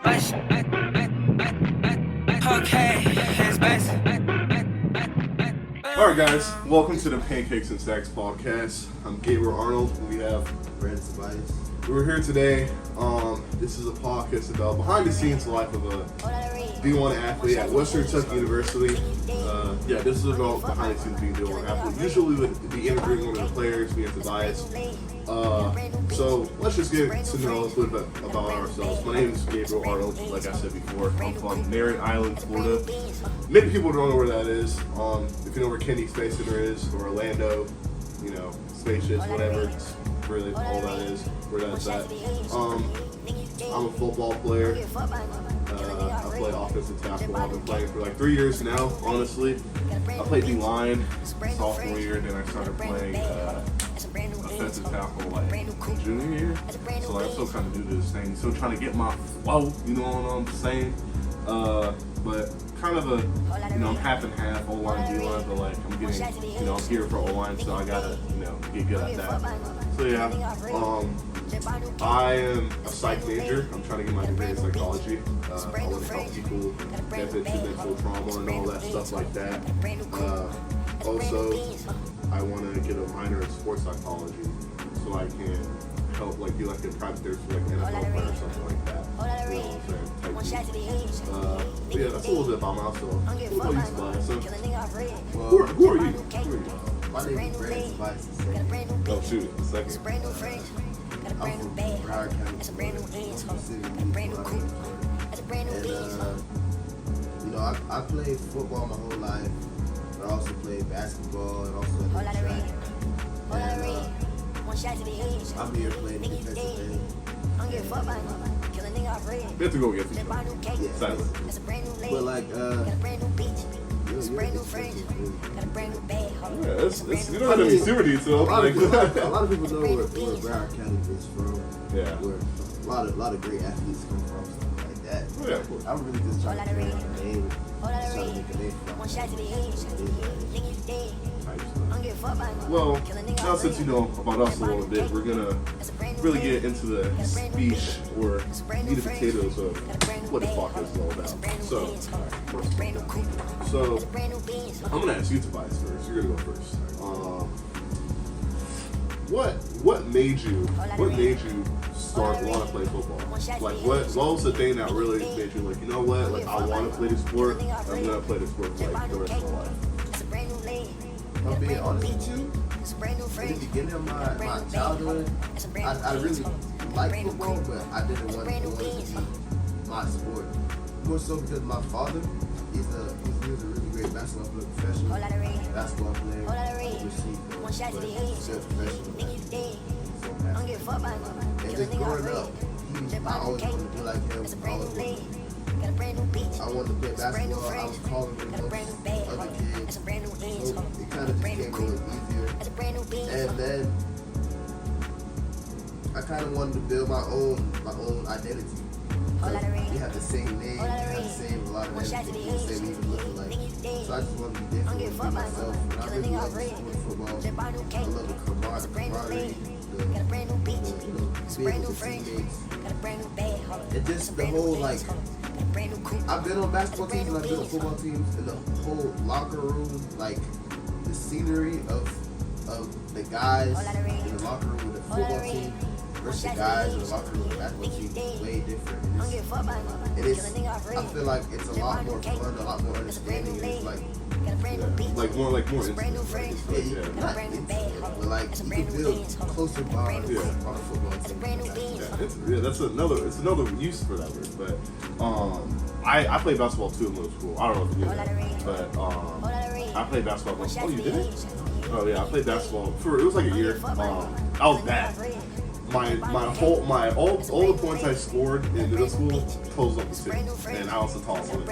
Alright guys, welcome to the Pancakes and Stacks podcast. I'm Gabriel Arnold. We have Tobias. We're here today. This is a podcast about behind the scenes life of a D1 athlete at Western Kentucky University. This is about behind the scenes being D1 athlete. Usually we would be interviewing one of the players, me and Tobias. So let's just get to know a little bit about ourselves. My name is Gabriel Arnold, like I said before. I'm from Merritt Island, Florida. Many people don't know where that is. If you know where Kennedy Space Center is, or Orlando, spaceships, whatever, it's really all that is, where that's at. I'm a football player. I play offensive tackle. I've been playing for like 3 years now, honestly. I played D-line sophomore year, then I started playing offensive tackle like junior year. So I'm still kind of new to this thing. Still trying to get my flow, you know what I'm saying? But kind of I'm half and half, O-line, D-line, but like I'm getting, I'm here for O-line, so I gotta, get good at that. So yeah, I am a psych major. I'm trying to get my degree in psychology. I want to help people get into mental trauma and all that stuff like that. Also, I want to get a minor in sports psychology so I can help, be like a private therapist, like NFL player or something like that. You know what I'm saying? But yeah, that's a little bit about myself. What about you, Tobias? Who are you? My name is Tobias. Oh shoot, a second. I'm from Broward County, and I played football my whole life, but I also played basketball and also did track. And I'm here playing defensive end. We have to go get these. Yeah. Silence. But it's you don't have to be super detailed. A lot of people know where Broward County is from. Yeah. Where a lot of great athletes come from, stuff like that. Oh, yeah, of course. I'm really just trying to make a name. Just trying to make a name for myself. Well, now since you know about us a little bit, we're gonna really get into the speech or meat and potatoes of what this podcast is all about. So I'm gonna ask you, Tobias, first. You're gonna go first. What made you start want to play football? Like what was the thing that really made you like, you know what, like I want to play this sport. I'm gonna play this sport for like the rest of my life. I'm being honest with you, in the beginning of my childhood, I really liked football, but I didn't want it to be my sport. More so because my father, he was a really great basketball player, professional basketball player, overseas, but still professional. And just growing up, I always wanted to be like him. I wanted to play basketball. I was calling him most other kids. So it kind of just came a little easier. And then I kind of wanted to build my own identity. We have the same name, we have the same, a lot of everything, the same even looking like. So I just want to be different and be myself. And I really love the sport of football. I love the camaraderie, being with the teammates. And just the whole, I've been on basketball teams and I've been on football teams, and the whole locker room, the scenery of the guys in the locker room with the football team versus the guys in the locker room with the basketball team is way different. I feel like it's a lot more fun, a lot more understanding, and it's more intimate. Not intimate, but you can build closer bonds on a football team. It's another use for that word. But I played basketball too in middle school. I don't know if you knew that, but I played basketball. Oh, you did it? Oh yeah, I played basketball it was like a year. I was bad. All the points I scored in middle school closed up the city, and I was the tallest one.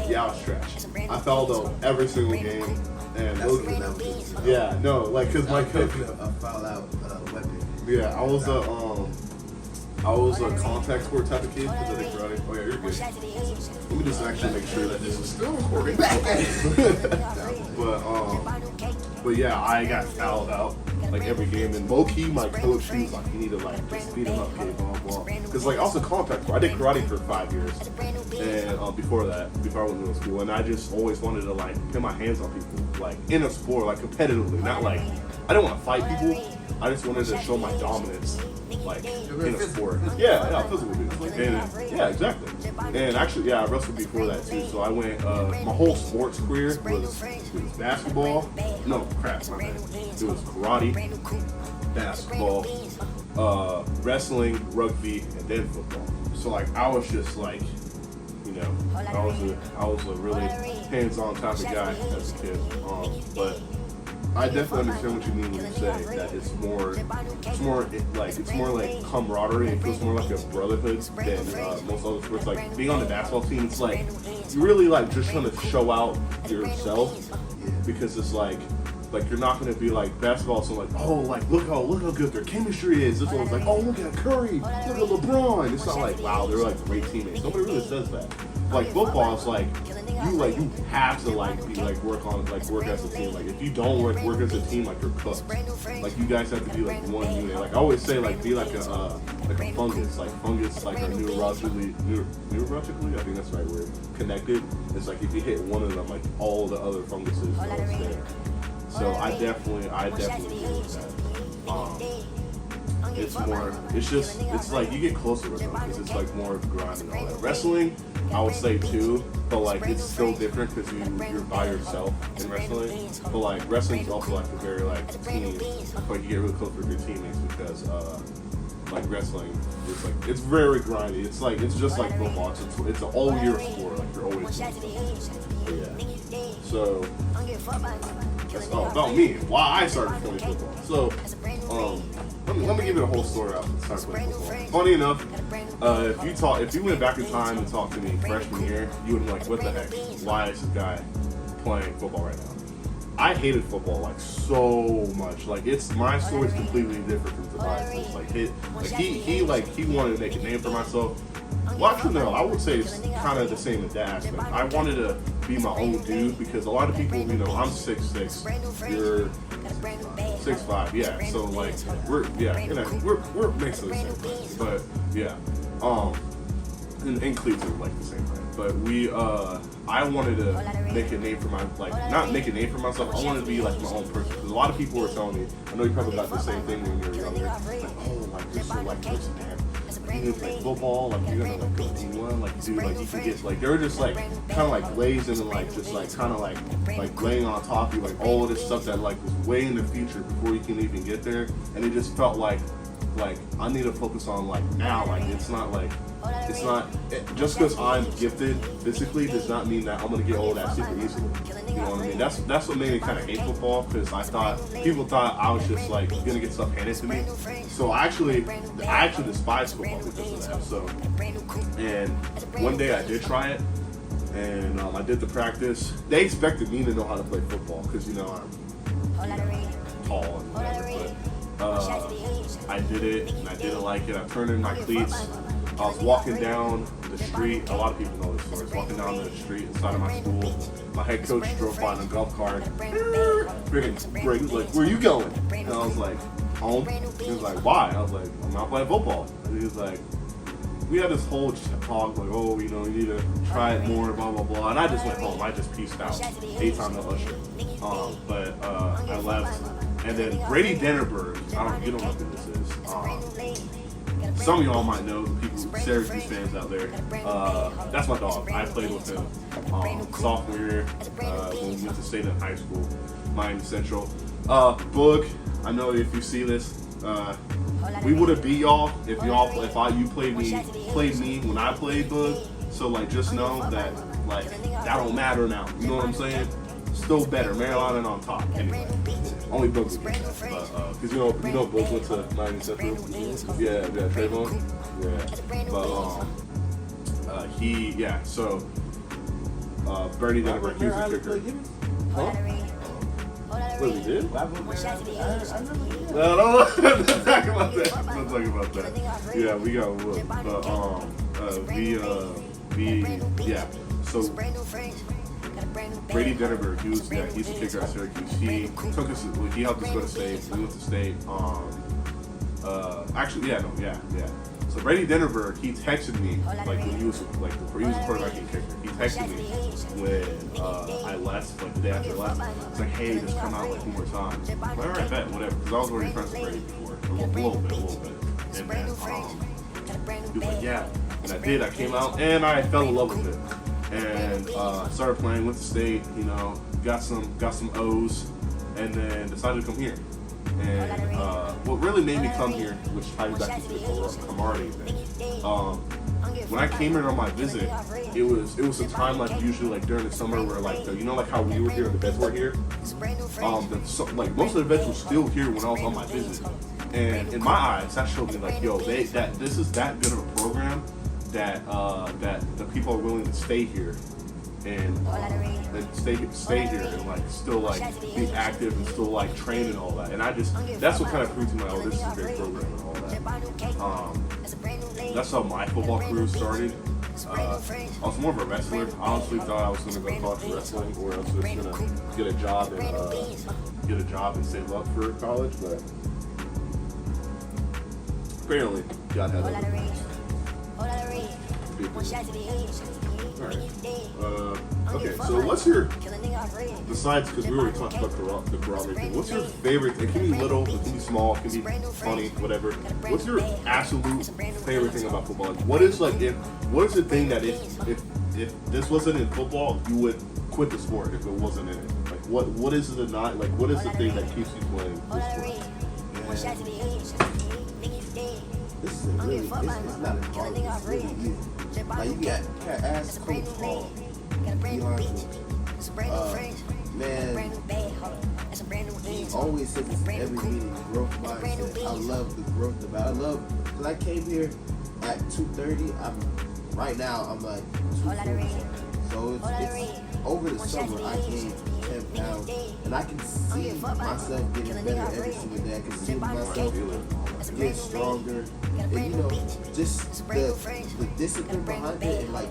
Yeah, I was trash. I fouled out every single game, and because my coach a foul out weapon. Yeah, I was a contact sport type of kid because I think karate. Oh yeah, you're good. Let me just actually make sure that this is still recording. But yeah, I got fouled out like every game. And low key, my coach, he was like, you need to like just speed him up, okay, blah blah. Because like also contact sport. I did karate for 5 years, and before I went to middle school, and I just always wanted to like put my hands on people, like in a sport, like competitively, not like I didn't want to fight people. I just wanted to show my dominance, like in a sport. Yeah, physically. And yeah, exactly. And actually, yeah, I wrestled before that too. So I went. My whole sports career was basketball. No, crap, my bad. It was karate, basketball, wrestling, rugby, and then football. So like I was just like, you know, I was a really hands-on type of guy as a kid. But I definitely understand what you mean when you say that it's more like camaraderie. It feels more like a brotherhood than most other sports. Like being on the basketball team, it's like you really like just trying to show out yourself, because it's like you're not gonna be like basketball. So like, oh, like look how good their chemistry is. This one's like, oh, look at Curry, look at LeBron. It's not like, wow, they're like great teammates. Nobody really says that. Like football, it's like you have to work as a team. Like if you don't work as a team, like you're cooked. Like you guys have to be like one unit. Like I always say, like be like a fungus. Like fungus, like are neurologically, I think that's the right word, connected. It's like if you hit one of them, like all the other funguses are there. So I definitely agree with that. It's like you get closer with them because it's like more grind and all that. Wrestling, I would say too, but like it's still different because you're by yourself in wrestling. But like wrestling is also like a very like team, like you get really close with your teammates because like wrestling, it's very grindy. It's just like football. It's an all year sport. Like you're always doing something. Yeah. So that's all about me. Why I started playing football. So let me give it a whole story out and start playing football. Funny enough, if you went back in time and talked to me freshman year, you would be like, what the heck? Why is this guy playing football right now? I hated football like so much. Like my story is completely different from Tobias. Like he wanted to make a name for myself. Well, actually, no, I would say it's kind of the same in that aspect. I wanted to be my own dude because a lot of people, you know, I'm 6'6", you're 6'5", yeah. So like we're mixed of the same thing, but yeah, and cleats are like the same thing. But I wanted to make a name for not make a name for myself. I wanted to be like my own person. Because a lot of people were telling me, I know you probably got the same thing when you were younger. Like, oh, like you're so like this, man. You can play football, like you're gonna like go D1, like dude, like you can get like they were just like kind of like glazing and like just like kind of like laying on top of you, like all of this stuff that like was way in the future before you can even get there, and it just felt like I need to focus on like now, like it's not just because I'm gifted physically does not mean that I'm gonna get all of that super easily. You know what I mean? That's what made me kind of hate football, because people thought I was just like gonna get stuff handed to me. So I actually despise football because of that. So, and one day I did try it, and I did the practice. They expected me to know how to play football because I'm tall and whatever, but I did it and I didn't like it. I turned in my cleats. I was walking down the street. A lot of people know this story. I was walking down the street inside of my school. My head coach drove by in a golf cart. Freaking great. He was like, "Where are you going?" And I was like, "Home." He was like, "Why?" I was like, "I'm not playing football." And he was like, we had this whole talk like, "Oh, you need to try it more, blah blah blah." And I just went home. I just peaced out. 8 times no usher. But I left, and then Brady Dennerberg. You don't know who this is. Some of y'all might know, the people, Syracuse fans out there. That's my dog. I played with him sophomore year when we went to state in high school, Miami Central. Boog, I know if you see this, we would have beat y'all if you played me when I played Boog. So like just know that like that don't matter now. You know what I'm saying? Still better. Maryland on top. Anyway, only Boog would get that. Because you know Boog went to Miami Central. Yeah, Trayvon. Yeah, but So Bernie Denver, he was a kicker. Huh? What we did? No, let's talk about that. Yeah, we got wood. But So Brady Denneberg, he's a kicker at Syracuse. He helped us go to state. We went to state. So Brady Denneberg, he texted me like when he was a quarterback and kicker. He texted me when I left, like the day after I left. It's like, hey, just come out like one more time. I'm like, all right, bet, whatever. Because I was already friends with Brady before, a little bit. And then he was like, yeah, and I did. I came out and I fell in love with it. And started playing, went to state, got some O's, and then decided to come here. And what really made me come here, which ties back to the camaraderie thing, when I came here on my visit, it was a time like usually like during the summer where like like how we were here and the vets were here. Like most of the vets were still here when I was on my visit, and in my eyes that showed me like, yo, this is that good of a program that the people are willing to stay here and stay here and like still like be active and still like train and all that. And that's what kind of proved to me, like, oh, this is a great program and all that. That's how my football career started. I was more of a wrestler. I honestly thought I was going to go to college for wrestling, or else I was going to get a job and save up for college. But apparently, God had other plans. Okay, so what's your, besides, because we already talked about the camaraderie thing, what's your favorite, it can be little, it can be small, it can be funny, whatever, what's your absolute favorite thing about football? Like, what is the thing that if this wasn't in football, you would quit the sport if it wasn't in it? Like, what is the thing that keeps you playing this sport? This is really, it's not as hard, it's really easy. Like, you can't ask Coach Hall, man, he always says this in every meeting, growth mindset. I love the growth about it. Because I came here at 230, right now I'm like 240. So it's over the summer I gained 10 pounds, and I can see myself getting better every single day. I can see myself getting stronger, and just the discipline behind it, and like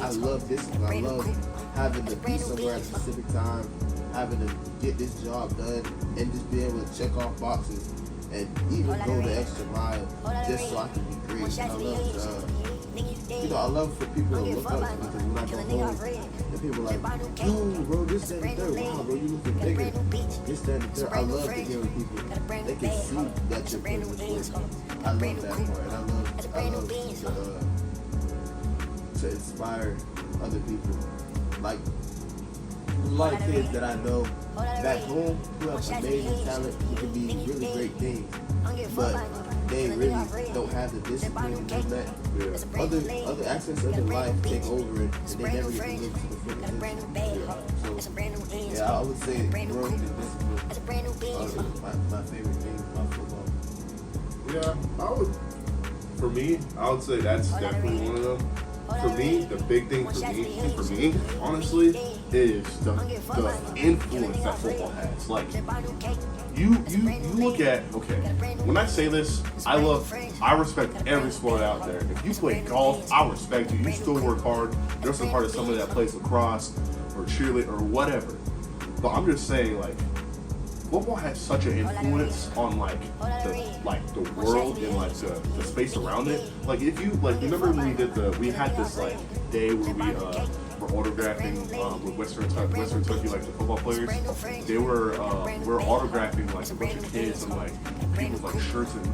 I love discipline. I love having to be somewhere at a specific time, having to get this job done, and just be able to check off boxes, and even go the extra mile just so I can be great. I love for people to look up to me, because when I go home, and people are like, yo, bro, this, that, and third. Wow, bro, you looking bigger. This, that, and third. I love to hear when people, they can see that you're putting this work. I love that part. And I love to inspire other people. Like, a lot of kids that I know back home who have amazing talent, who can be really great things, but they really don't have the discipline and that. Yeah. Other aspects of their life take over it, and they never get to live to the full potential. So, I would say growth and discipline are my favorite things about football. Yeah, I would say that's definitely one of them. For me, the big thing for me, honestly, is the influence that football has. Like, you look at, okay, when I say this, I respect every sport out there. If you play golf, I respect you. You still work hard. There's some part of somebody that plays lacrosse or cheerleading or whatever. But I'm just saying, like, football has such an influence on the world and like the space around it. Like, if you remember when we had this like day where we were autographing with Western Turkey, like the football players. They were autographing like a bunch of kids and like people's like shirts and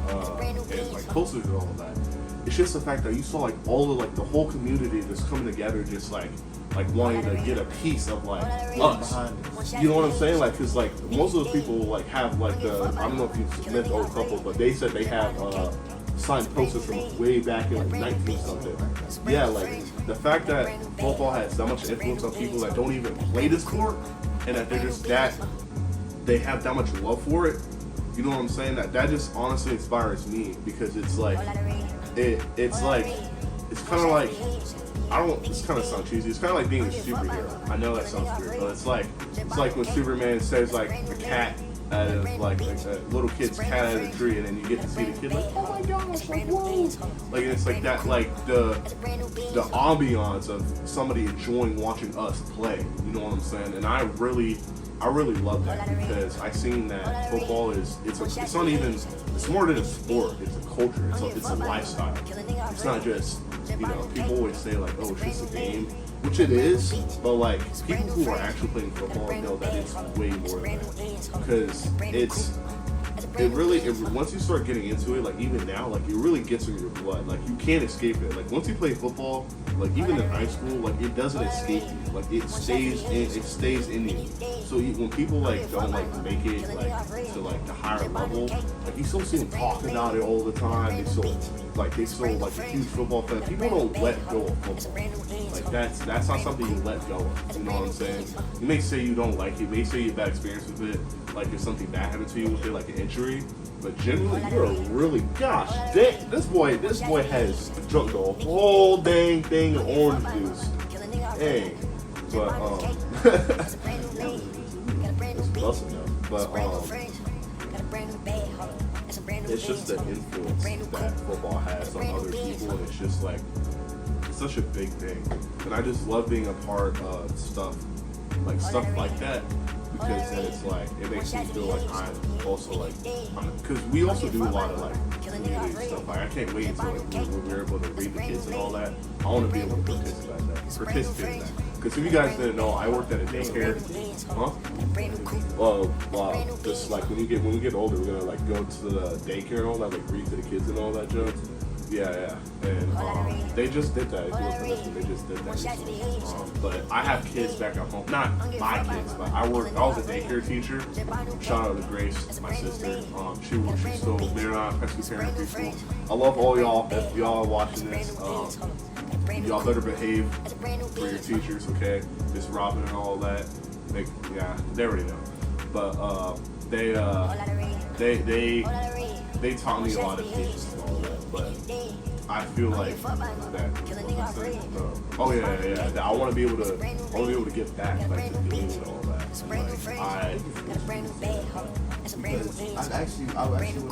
like posters and all of that. It's just the fact that you saw like all of like the whole community just coming together, just like wanting to get a piece of like us. You know what I'm saying? Like, cause like most of the people like have like I don't know if you met the old couple, but they said they have signed posters from way back in like 19 something. Yeah, like the fact that football has that much influence on people that don't even play the sport, and that they're just they have that much love for it. You know what I'm saying? That just honestly inspires me, because it's like it's kind of like, this kind of sounds cheesy. It's kind of like being a superhero. I know that sounds weird, but it's like when Superman saves like a cat out of like a little kid's cat out of a tree, and then you get to see the kid like, oh my gosh, like whoa, like it's like that, like the ambiance of somebody enjoying watching us play. You know what I'm saying? And I really love that because I seen that football it's not even, it's more than a sport. It's a culture. It's a lifestyle. It's not just, you know, people always say like, oh, it's just a game, which it is, but like people who are actually playing football know that it's way more than that, because once you start getting into it, like even now, like it really gets in your blood. Like you can't escape it. Like once you play football, like even in high school, like it doesn't escape you. Like it stays in you. So when people like don't like make it like to like the higher level, like you still see them talking about it all the time. They still like a huge football fan. People don't let go of football. Like that's not something you let go of. You know what I'm saying? You may say you don't like it, you may say you had a bad experience with it, like if something bad happened to you with it, like an injury, but generally you're a really, gosh dang, this boy has drunk the whole dang thing of orange juice. Dang. But it's busting though. But it's just the influence that football has on other people, and it's just like it's such a big thing. And I just love being a part of stuff like that, because then it's like it makes me feel like I'm also like, because we also do a lot of like community stuff. Like I can't wait until like we're able to read the kids and all that. I want to be able to participate in that. Because if you guys didn't know, I worked at a daycare. Huh? Well, just like when we get older, we're gonna like go to the daycare and all that, like read to the kids and all that junk. Yeah. And they just did that. If you look for this one, they just did that recently. But I have kids back at home. Not my kids, but I was a daycare teacher. Shout out to Grace, my sister. She's still there on Pesky Parent Preschool. I love all y'all. If y'all are watching this, y'all better behave for your teachers, okay? Miss Robin and all that. They already know. But they taught me a lot of things and all that, but I feel like that. Oh yeah. That I want to be able to get back like to doing and all that. And I actually want to do a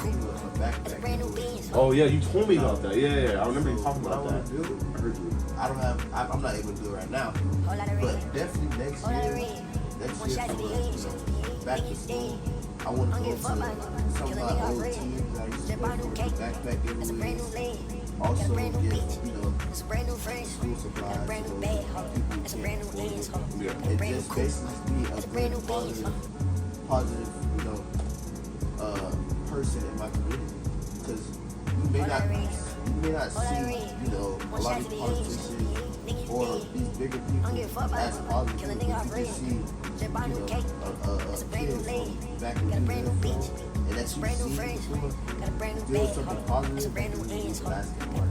backpack. Oh yeah, you told me about that. Yeah. I remember you talking about that. I heard you. I'm not able to do it right now, but definitely next year for back to school. I want to go to some of my old teams I used to play for, backpack giveaways. Also give, school supplies to people who can't afford it. Yeah. And just basically be a good, positive, person in my community. Because you may not see, a lot of these politicians or these bigger people as positive, but you just see, a kid from back in the day, and that you see doing something positive in basketball.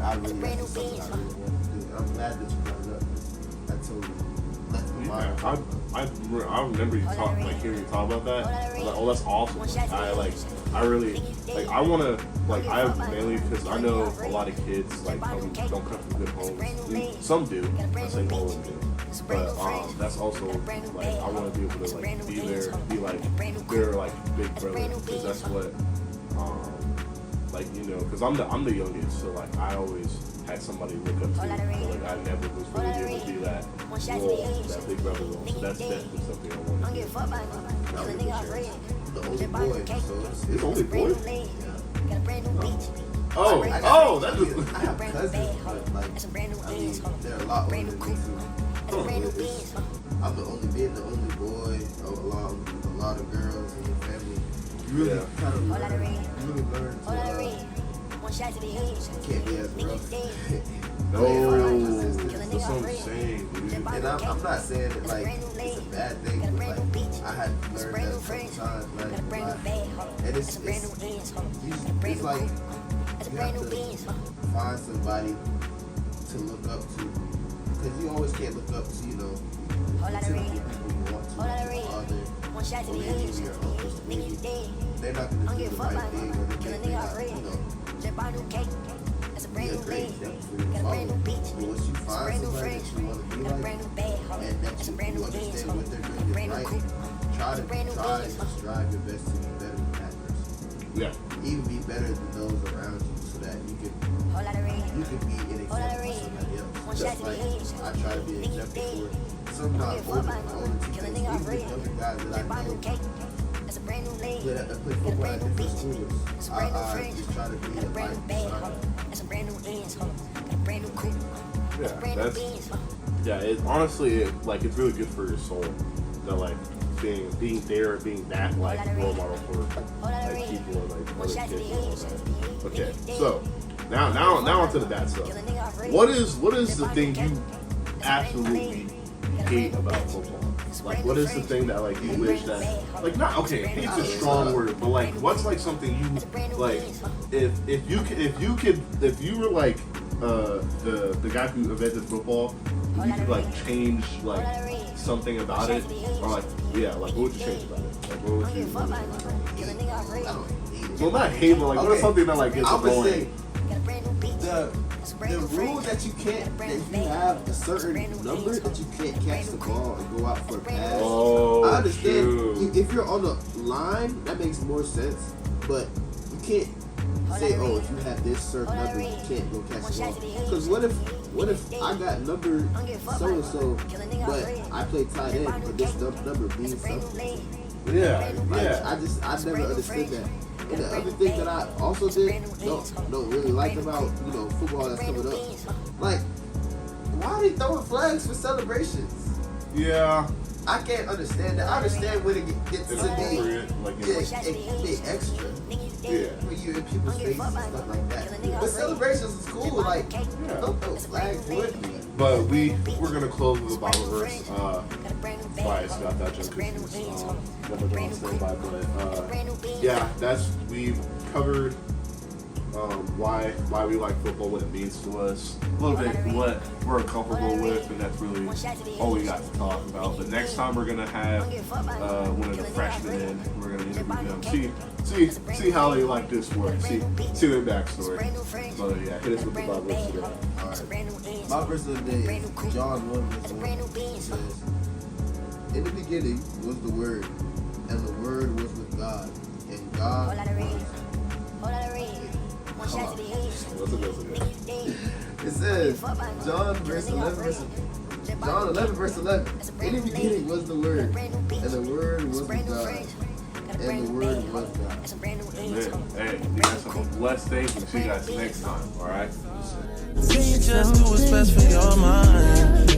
I really, that's something I really want to do. I'm glad that you brought it up. I told you. I remember hearing you talk about that. I was like, oh, that's awesome. I want to, I mainly, because I know a lot of kids, don't come from good homes. Some do, I say all of them do. But that's also, I want to be able to, be there, be their, big brother, because that's what, because I'm the youngest, so, I always had somebody to look up to, but I never was really able to be that role, that big brother role. So that's definitely something I want to do. The only boy, so It's only boy? Yeah. That is. I have cousins, but they're a lot older than me too. I'm being the only boy, a lot of girls in your family. You really kind of learn to. Can't be as rough. No, that's what I'm saying, dude. And I'm not saying that it's a bad thing, but I had to learn that sometimes, and it's like you have to find somebody to look up to, because you always can't look up to the typical people you want to, your father, or maybe your uncles, maybe they're not going to do the right thing, or they not, be a great example for your father. But once you find somebody that you want to be like, and that you understand what they're doing is right, try to strive your best to be better than that person. Yeah. Even be better than those around you, so that you can be an example for somebody else. Just like I try to be an example for some of my older teammates, even the younger guys that I know that play football at different schools. I just try to be a light Yeah, it honestly, it's really good for your soul. That like being there, being that like role model for like people and like other kids and all that. Okay, so now onto the bad stuff. What is the thing you absolutely hate about football? Like, what is the thing that like you wish that not okay? Hate's a strong word, but like, what's like something you like? If you were like the guy who invented football, you could like change like something about it, or like what would you change about it? Like, what would you? Well, not hate, but like what is something that like gets annoying? The rule that you have a certain number that you can't catch the ball and go out for a pass. Oh, I understand true. if you're on the line, that makes more sense. But you can't say, oh, if you have this certain number, you can't go catch the ball. Because what if I got number so and so, but I play tight end, but this number means something. Yeah. I never understood that. And the other thing that I also don't really like about football that's coming up, like, why are they throwing flags for celebrations? Yeah. I can't understand that. I understand when it gets to be extra. Yeah. When you're in people's faces and stuff like that. But celebrations is cool. Like, don't throw flags would be. But we're gonna close with a Bible verse. Tobias got that just because never been on standby, but we've covered why we like football, what it means to us, a little bit what we're comfortable with, and that's really all we got to talk about. But next time we're gonna have one of the freshmen in. We're gonna interview them, see how they like this work, see their backstory. So yeah, hit us with the Bible verse today. All right. My verse of the day is John 1:1. It says, "In the beginning was the Word, and the Word was with God, and God was." It says, John 11 verse 11. In the beginning was the Word, and the Word was with God, and the Word was God. Amen. Hey, you guys have a blessed day. We'll see you guys next time. All right. Can you just do what's best for your mind?